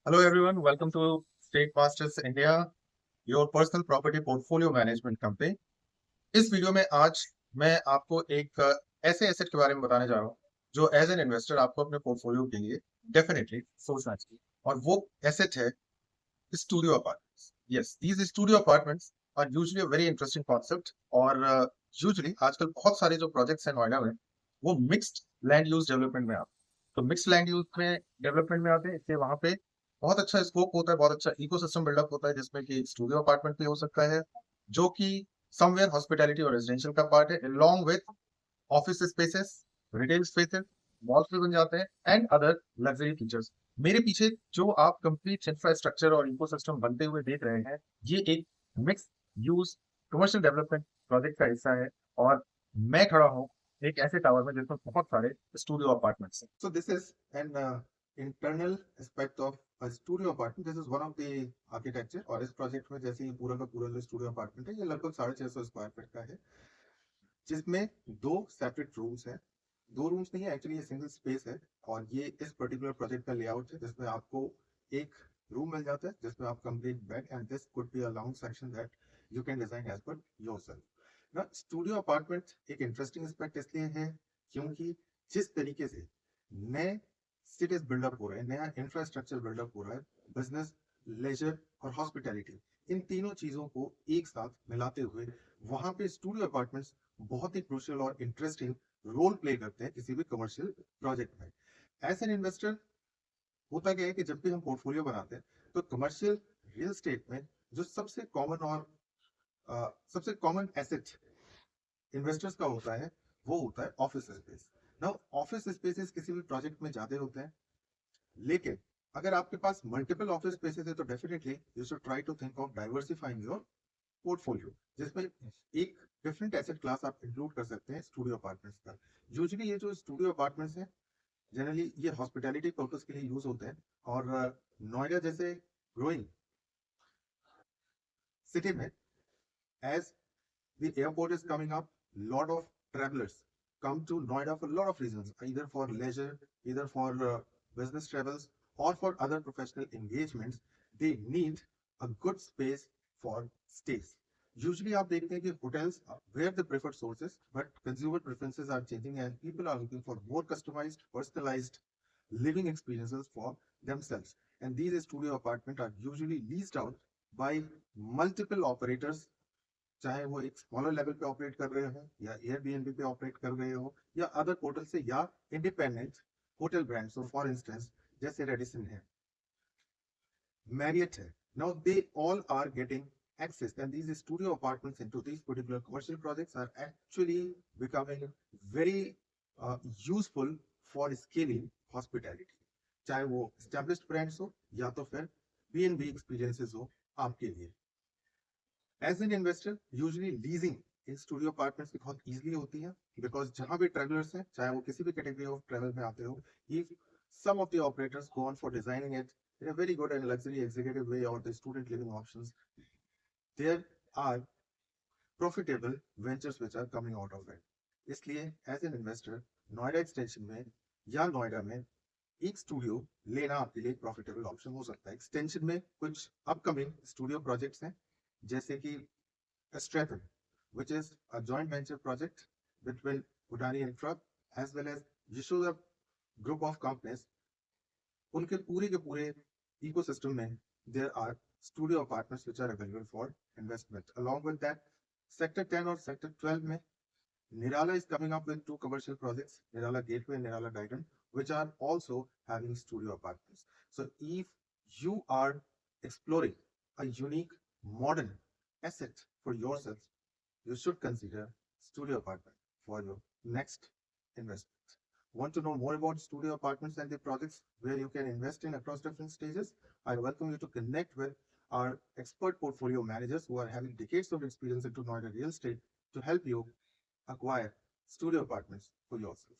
Hello everyone, welcome to State Masters India, your personal property portfolio management company. इस video में आज मैं आपको एक ऐसे एसेट के बारे में बताने जा रहा हूँ जो एज एन इन्वेस्टर आपको अपने पोर्टफोलियो के लिए डेफिनेटली सोचना चाहिए, और वो एसेट है studio apartments. Yes, these studio apartments are usually a very interesting concept. और यूजुअली आजकल बहुत सारे जो प्रोजेक्ट्स हैं नोएडा में वो मिक्स्ड लैंड यूज डेवलपमेंट में आते हैं. तो मिक्स्ड लैंड यूज में डेवलपमेंट में आते हैं, इसलिए वहां पे बहुत अच्छा स्कोप होता है, बहुत अच्छा इकोसिस्टम बिल्डअप होता है, जिसमें कि स्टूडियो अपार्टमेंट भी हो सकता है जो कि समवेयर हॉस्पिटैलिटी और रेजिडेंशियल का पार्ट है, along with office spaces, retail spaces, malls भी बन जाते हैं एंड अदर लग्जरी फीचर्स. मेरे पीछे जो आप कंप्लीट इंफ्रास्ट्रक्चर और इकोसिस्टम बनते हुए देख रहे हैं, ये एक mix use commercial development project का हिस्सा है. और मैं खड़ा हूँ एक ऐसे टावर में जिसमें बहुत सारे स्टूडियो अपार्टमेंट्स हैं. So this is an internal aspect of a studio apartment. This is one of the architecture और इस प्रोजेक्ट में जैसे ये पूरा का पूरा जो स्टूडियो अपार्टमेंट है ये लगभग 650 स्क्वायर फीट का है, जिसमें दो सेपरेट रूम्स हैं. दो रूम्स नहीं है, एक्चुअली ये सिंगल स्पेस है. और ये इस पर्टिकुलर प्रोजेक्ट का लेआउट है जिसमें आपको एक रूम मिल जाता है जिसमें आप complete bed and this could be a lounge section that you can design as per yourself. ना स्टूडियो अपार्टमेंट एक इंटरेस्टिंग एस्पेक्ट इसलिए है क्योंकि जिस तरीके से नए सिटीज बिल्डअप हो रहे हैं, नया इंफ्रास्ट्रक्चर बिल्डअप हो रहा है, बिजनेस, लेजर और हॉस्पिटैलिटी, इन तीनों चीजों को एक साथ मिलाते हुए वहां पे स्टूडियो अपार्टमेंट्स बहुत ही क्रूशियल और इंटरेस्टिंग रोल प्ले करते हैं किसी भी कमर्शियल प्रोजेक्ट में. एज एन इन्वेस्टर होता क्या है कि जब भी हम पोर्टफोलियो बनाते हैं तो कमर्शियल रियल स्टेट में जो सबसे कॉमन और सबसे कॉमन एसेट इन्वेस्टर्स का होता है वो होता है office space. Now office spaces किसी भी प्रोजेक्ट में ज्यादा होते हैं, लेकिन अगर आपके पास मल्टीपल ऑफिस स्पेसेस है तो definitely you should try to think of diversifying your portfolio, जिसमें एक डिफरेंट एसेट क्लास आप इंक्लूड कर सकते हैं स्टूडियो अपार्टमेंट्स का. यूजुअली ये जो स्टूडियो अपार्टमेंट्स हैं जनरली ये हॉस्पिटैलिटी पर्पस के लिए यूज होते हैं. और नोएडा जैसे ग्रोइंग सिटी में, as the airport is coming up, lot of travelers come to Noida for a lot of reasons, either for leisure, either for business travels, or for other professional engagements. They need a good space for stays. Usually आप देखते हैं कि hotels where the preferred sources, but consumer preferences are changing and people are looking for more customized, personalized living experiences for themselves. And these studio apartments are usually leased out by multiple operators, चाहे वो एक smaller level पे operate कर रहे हो या Airbnb पे operate कर रहे हो या अदर पोर्टल से या independent hotel brands. For instance जैसे रेडिसन है, मैरियट है. Now they all are getting access, and these studio apartments into these particular commercial projects are actually becoming very useful for scaling hospitality, चाहे वो established brands हो या तो फिर B&B experiences हो आपके लिए. As an investor usually leasing in studio apartments की बहुत इजीली होती है, बिकॉज जहां भी ट्रेवलर्स हैं, चाहे वो किसी भी कैटेगरी ऑफ ट्रेवल में आते हो, if some of the operators go on for designing it in a very good and luxury executive way or the student living options, there are profitable ventures which are coming out of it. इसलिए as an investor Noida extension में या नोएडा में एक studio लेना आपके लिए profitable option हो सकता है. एक्सटेंशन में कुछ अपकमिंग स्टूडियो प्रोजेक्ट्स हैं जैसे कि Stratham, which is a joint venture project between Udani Infra as well as Yashoda group of companies. उनके पूरे ecosystem में there are studio apartments which are available for investment. Along with that, Sector 10 or Sector 12 में Nirala is coming up with two commercial projects, Nirala Gateway and Nirala Diadem, which are also having studio apartments. So if you are exploring a unique modern asset for yourself, you should consider studio apartment for your next investment. Want to know more about studio apartments and the projects where you can invest in across different stages? I welcome you to connect with our expert portfolio managers who are having decades of experience into Noida real estate to help you acquire studio apartments for yourself.